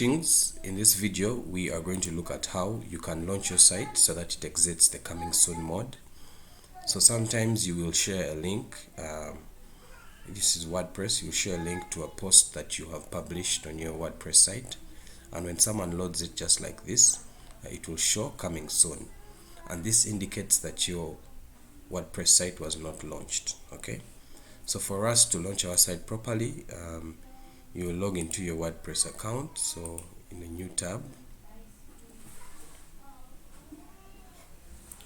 In this video, we are going to look at how you can launch your site so that it exits the coming soon mode. So sometimes you will share a link. This is WordPress. You share a link to a post that you have published on your WordPress site, and when someone loads it just like this, it will show coming soon, and this indicates that your WordPress site was not launched. Okay, so for us to launch our site properly, you will log into your WordPress account. So in a new tab,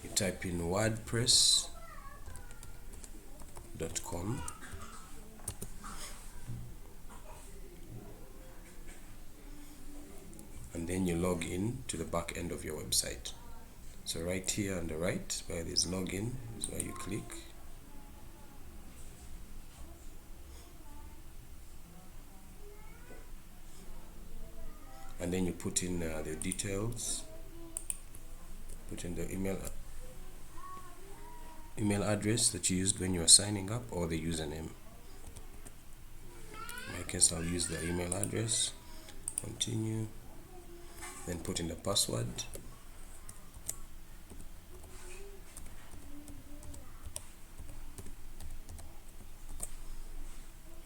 you type in wordpress.com, and then you log in to the back end of your website. So right here on the right where there's login is where you click. And then you put in the details, put in the email address that you used when you were signing up, or the username. In my case, I'll use the email address. Continue, then put in the password.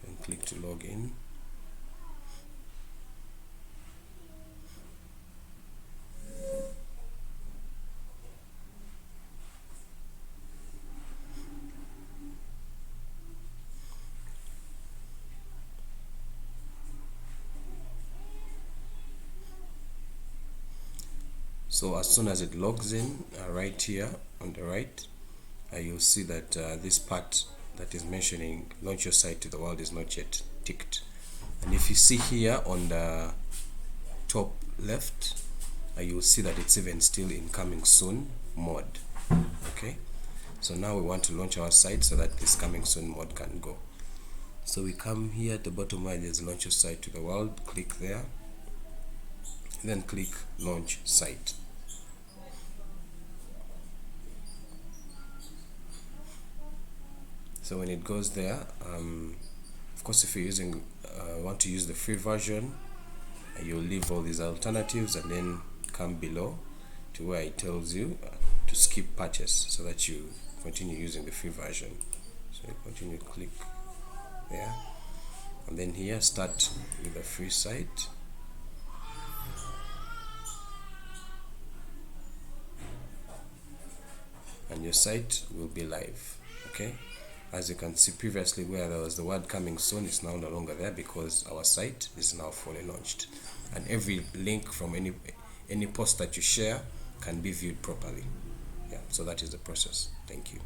And click to log in. So as soon as it logs in, right here on the right, you'll see that this part that is mentioning launch your site to the world is not yet ticked. And if you see here on the top left, you'll see that it's even still in coming soon mode. Okay, so now we want to launch our site so that this coming soon mode can go. So we come here at the bottom where there's launch your site to the world, click there, then click launch site. So when it goes there, of course, if you're want to use the free version, you'll leave all these alternatives and then come below to where it tells you to skip purchase so that you continue using the free version. So you continue, click there, and then here start with the free site. And your site will be live. Okay, as you can see previously where there was the word coming soon, it's now no longer there because our site is now fully launched, and every link from any post that you share can be viewed properly. Yeah, so that is the process. Thank you.